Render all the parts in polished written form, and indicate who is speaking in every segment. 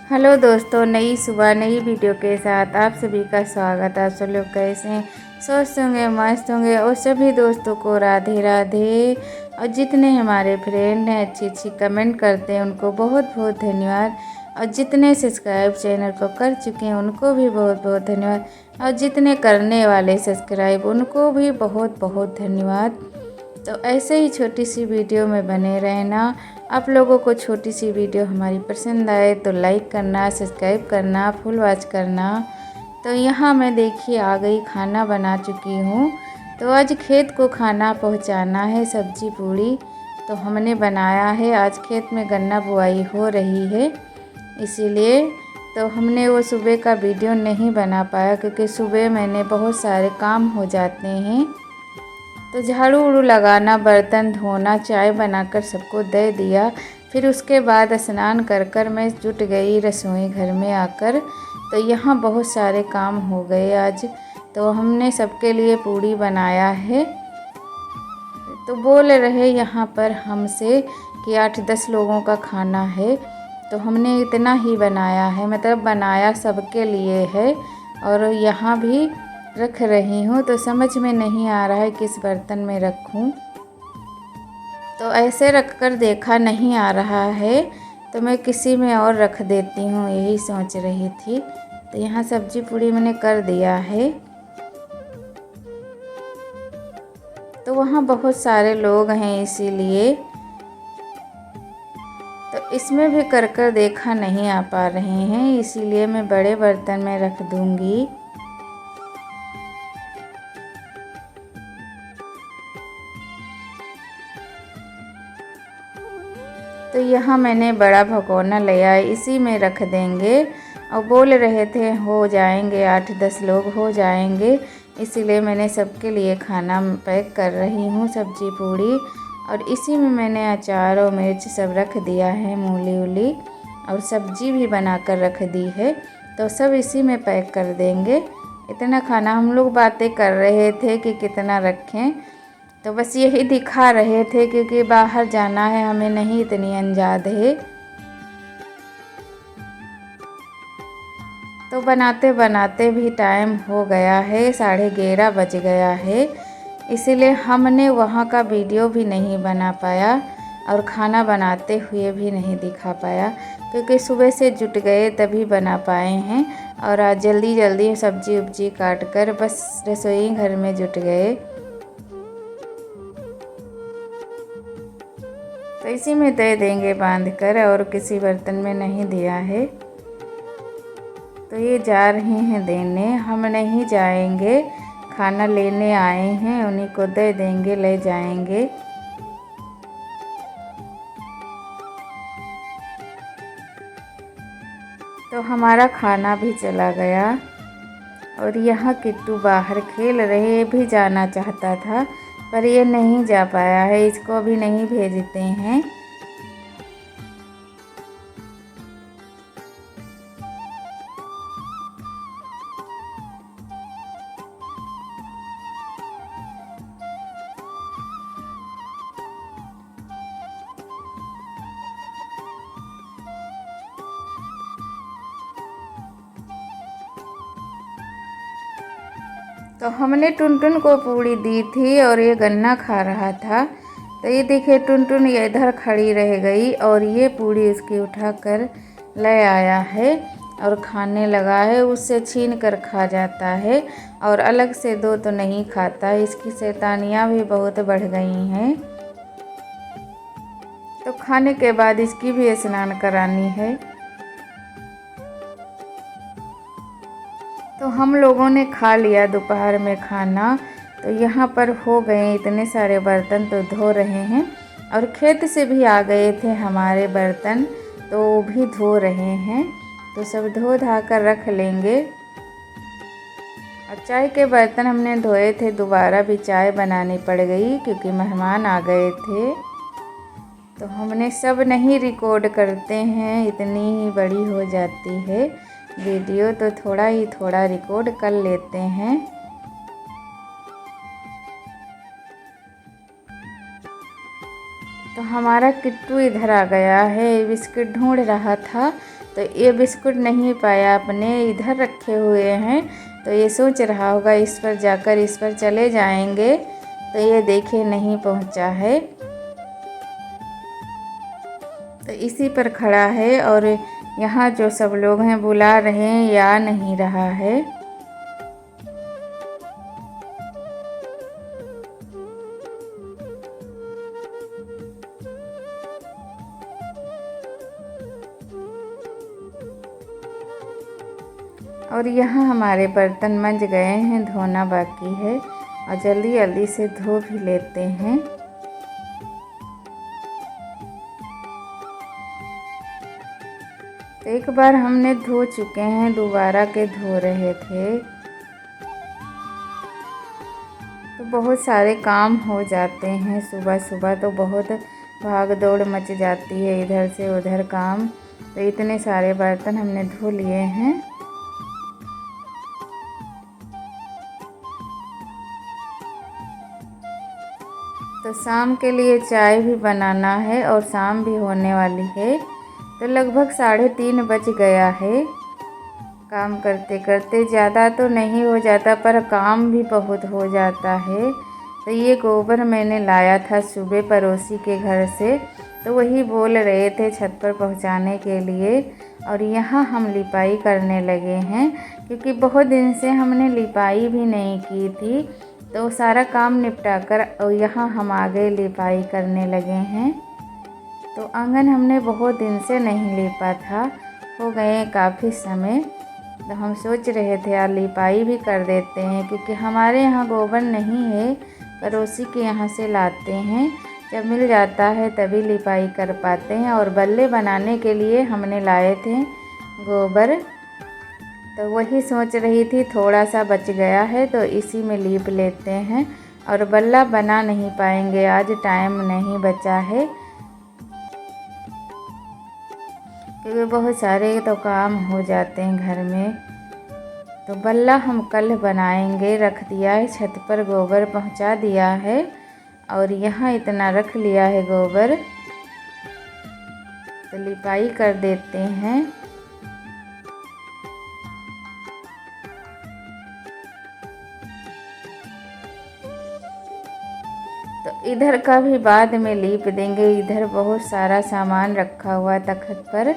Speaker 1: Hello दोस्तों, नई सुबह नई वीडियो के साथ आप सभी का स्वागत है। आप सब लोग कैसे हैं? स्वस्थ होंगे, मस्त होंगे। और सभी दोस्तों को राधे राधे। और जितने हमारे फ्रेंड हैं अच्छी अच्छी कमेंट करते हैं उनको बहुत बहुत धन्यवाद। और जितने सब्सक्राइब चैनल को कर चुके हैं उनको भी बहुत बहुत धन्यवाद। और जितने करने वाले सब्सक्राइब उनको भी बहुत बहुत धन्यवाद। तो ऐसे ही छोटी सी वीडियो में बने रहना। आप लोगों को छोटी सी वीडियो हमारी पसंद आए तो लाइक करना, सब्सक्राइब करना, फुल वॉच करना। तो यहाँ मैं देखिए आ गई, खाना बना चुकी हूँ। तो आज खेत को खाना पहुँचाना है, सब्जी पूड़ी तो हमने बनाया है। आज खेत में गन्ना बुआई हो रही है, इसीलिए तो हमने वो सुबह का वीडियो नहीं बना पाया क्योंकि सुबह मैंने बहुत सारे काम हो जाते हैं। तो झाड़ू उड़ू लगाना, बर्तन धोना, चाय बनाकर सबको दे दिया। फिर उसके बाद स्नान कर कर मैं जुट गई रसोई घर में आकर। तो यहाँ बहुत सारे काम हो गए आज। तो हमने सबके लिए पूड़ी बनाया है। तो बोल रहे यहाँ पर हमसे कि 8-10 लोगों का खाना है, तो हमने इतना ही बनाया है, मतलब बनाया सबके लिए है। और यहाँ भी रख रही हूँ तो समझ में नहीं आ रहा है किस बर्तन में रखूँ। तो ऐसे रख कर देखा नहीं आ रहा है तो मैं किसी में और रख देती हूँ, यही सोच रही थी। तो यहाँ सब्जी पूड़ी मैंने कर दिया है। तो वहाँ बहुत सारे लोग हैं इसीलिए तो इसमें भी कर कर देखा नहीं आ पा रहे हैं, इसीलिए मैं बड़े बर्तन में रख दूँगी। तो यहाँ मैंने बड़ा भगोना लिया, इसी में रख देंगे। और बोल रहे थे हो जाएंगे 8-10 लोग हो जाएंगे, इसीलिए मैंने सबके लिए खाना पैक कर रही हूँ, सब्जी पूड़ी। और इसी में मैंने अचार और मिर्च सब रख दिया है, मूली उली और सब्जी भी बनाकर रख दी है। तो सब इसी में पैक कर देंगे। इतना खाना हम लोग बातें कर रहे थे कि कितना रखें, तो बस यही दिखा रहे थे क्योंकि बाहर जाना है, हमें नहीं इतनी अंदाज़ है। तो बनाते बनाते भी टाइम हो गया है, 11:30 बज गया है। इसीलिए हमने वहाँ का वीडियो भी नहीं बना पाया और खाना बनाते हुए भी नहीं दिखा पाया क्योंकि सुबह से जुट गए तभी बना पाए हैं। और आज जल्दी जल्दी सब्जी उब्जी काट कर बस रसोई घर में जुट गए। तो इसी में दे देंगे बांध कर, और किसी बर्तन में नहीं दिया है। तो ये जा रहे हैं देने, हम नहीं जाएंगे, खाना लेने आए हैं, उन्हीं को दे देंगे, ले जाएंगे। तो हमारा खाना भी चला गया। और यहाँ किट्टू बाहर खेल रहे, ये भी जाना चाहता था पर ये नहीं जा पाया है, इसको अभी नहीं भेजते हैं। तो हमने टुनटुन को पूड़ी दी थी और ये गन्ना खा रहा था। तो ये देखिए टुनटुन ये इधर खड़ी रह गई और ये पूड़ी उसकी उठाकर ले आया है और खाने लगा है। उससे छीन कर खा जाता है और अलग से दो तो नहीं खाता। इसकी शैतानियाँ भी बहुत बढ़ गई हैं। तो खाने के बाद इसकी भी स्नान करानी है। तो हम लोगों ने खा लिया दोपहर में खाना। तो यहाँ पर हो गए इतने सारे बर्तन, तो धो रहे हैं। और खेत से भी आ गए थे हमारे बर्तन, तो वो भी धो रहे हैं। तो सब धो धा कर रख लेंगे। और चाय के बर्तन हमने धोए थे, दोबारा भी चाय बनानी पड़ गई क्योंकि मेहमान आ गए थे। तो हमने सब नहीं रिकॉर्ड करते हैं, इतनी ही बड़ी हो जाती है वीडियो, तो थोड़ा ही थोड़ा रिकॉर्ड कर लेते हैं। तो हमारा किट्टू इधर आ गया है, बिस्किट ढूंढ रहा था तो ये बिस्कुट नहीं पाया, अपने इधर रखे हुए हैं। तो ये सोच रहा होगा इस पर जाकर इस पर चले जाएंगे, तो ये देखे नहीं पहुंचा है। तो इसी पर खड़ा है और यहाँ जो सब लोग हैं बुला रहे हैं, या नहीं रहा है। और यहाँ हमारे बर्तन मंज गए हैं, धोना बाकी है और जल्दी जल्दी से धो भी लेते हैं। तो एक बार हमने धो चुके हैं, दोबारा के धो रहे थे। तो बहुत सारे काम हो जाते हैं सुबह सुबह, तो बहुत भाग दौड़ मच जाती है इधर से उधर काम। तो इतने सारे बर्तन हमने धो लिए हैं। तो शाम के लिए चाय भी बनाना है और शाम भी होने वाली है। तो लगभग 3:30 बज गया है। काम करते करते ज़्यादा तो नहीं हो जाता, पर काम भी बहुत हो जाता है। तो ये गोबर मैंने लाया था सुबह पड़ोसी के घर से, तो वही बोल रहे थे छत पर पहुंचाने के लिए। और यहाँ हम लिपाई करने लगे हैं, क्योंकि बहुत दिन से हमने लिपाई भी नहीं की थी। तो सारा काम निपटा कर और यहाँ हम आगे लिपाई करने लगे हैं। तो आंगन हमने बहुत दिन से नहीं लिपा था, हो गए काफ़ी समय। तो हम सोच रहे थे यार लिपाई भी कर देते हैं, क्योंकि हमारे यहाँ गोबर नहीं है, पड़ोसी के यहाँ से लाते हैं। जब मिल जाता है तभी लिपाई कर पाते हैं। और बल्ले बनाने के लिए हमने लाए थे गोबर, तो वही सोच रही थी थोड़ा सा बच गया है तो इसी में लीप लेते हैं। और बल्ला बना नहीं पाएंगे, आज टाइम नहीं बचा है, क्योंकि बहुत सारे तो काम हो जाते हैं घर में। तो बल्ला हम कल बनाएंगे, रख दिया है छत पर, गोबर पहुंचा दिया है और यहाँ इतना रख लिया है गोबर। तो लिपाई कर देते हैं। तो इधर का भी बाद में लीप देंगे। इधर बहुत सारा सामान रखा हुआ तख्त पर,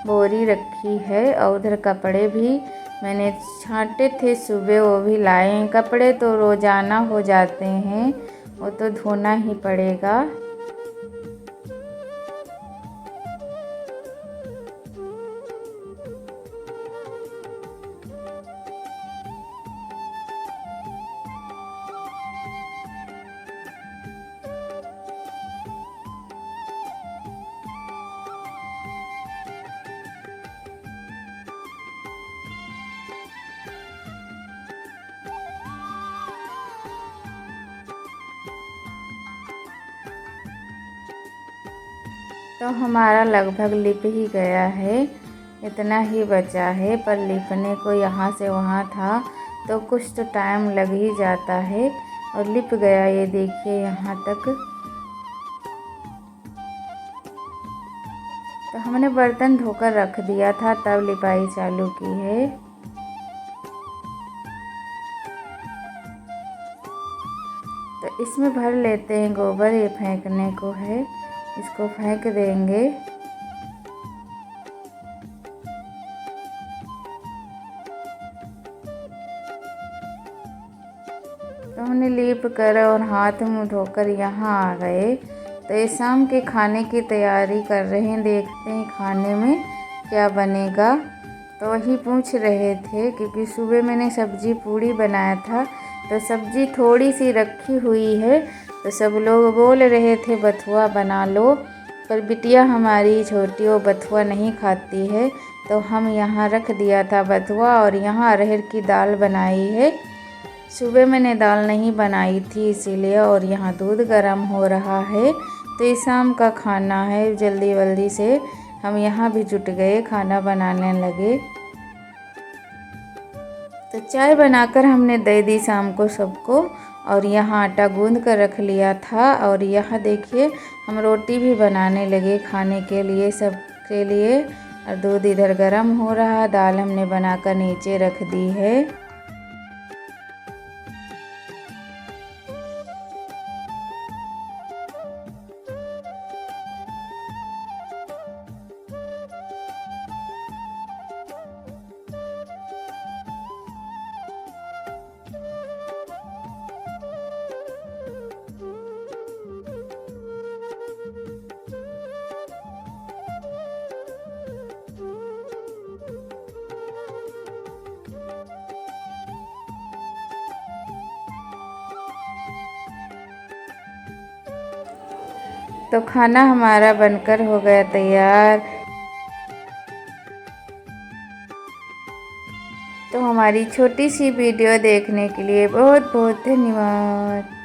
Speaker 1: बोरी रखी है और उधर कपड़े भी मैंने छांटे थे सुबह, वो भी लाए हैं। कपड़े तो रोज़ाना हो जाते हैं, वो तो धोना ही पड़ेगा। तो हमारा लगभग लिप ही गया है, इतना ही बचा है। पर लिपने को यहाँ से वहाँ था तो कुछ तो टाइम लग ही जाता है। और लिप गया, ये देखिए यहाँ तक। तो हमने बर्तन धोकर रख दिया था, तब लिपाई चालू की है। तो इसमें भर लेते हैं गोबर, ये फेंकने को है, इसको फेंक देंगे। तो हमने लीप कर और हाथ मुंह धोकर यहाँ आ गए। तो ये शाम के खाने की तैयारी कर रहे हैं, देखते हैं खाने में क्या बनेगा। तो वही पूछ रहे थे, क्योंकि सुबह मैंने सब्जी पूड़ी बनाया था, तो सब्जी थोड़ी सी रखी हुई है। तो सब लोग बोल रहे थे बथुआ बना लो, पर बिटिया हमारी छोटी वो बथुआ नहीं खाती है। तो हम यहाँ रख दिया था बथुआ, और यहाँ अरहर की दाल बनाई है। सुबह मैंने दाल नहीं बनाई थी इसीलिए। और यहाँ दूध गर्म हो रहा है। तो ये शाम का खाना है, जल्दी जल्दी से हम यहाँ भी जुट गए, खाना बनाने लगे। तो चाय बनाकर हमने दे दी शाम को सबको, और यहाँ आटा गूंद कर रख लिया था। और यहाँ देखिए हम रोटी भी बनाने लगे खाने के लिए, सबके लिए। और दूध इधर गर्म हो रहा। दाल हमने बनाकर नीचे रख दी है। तो खाना हमारा बनकर हो गया तैयार। तो हमारी छोटी सी वीडियो देखने के लिए बहुत बहुत धन्यवाद।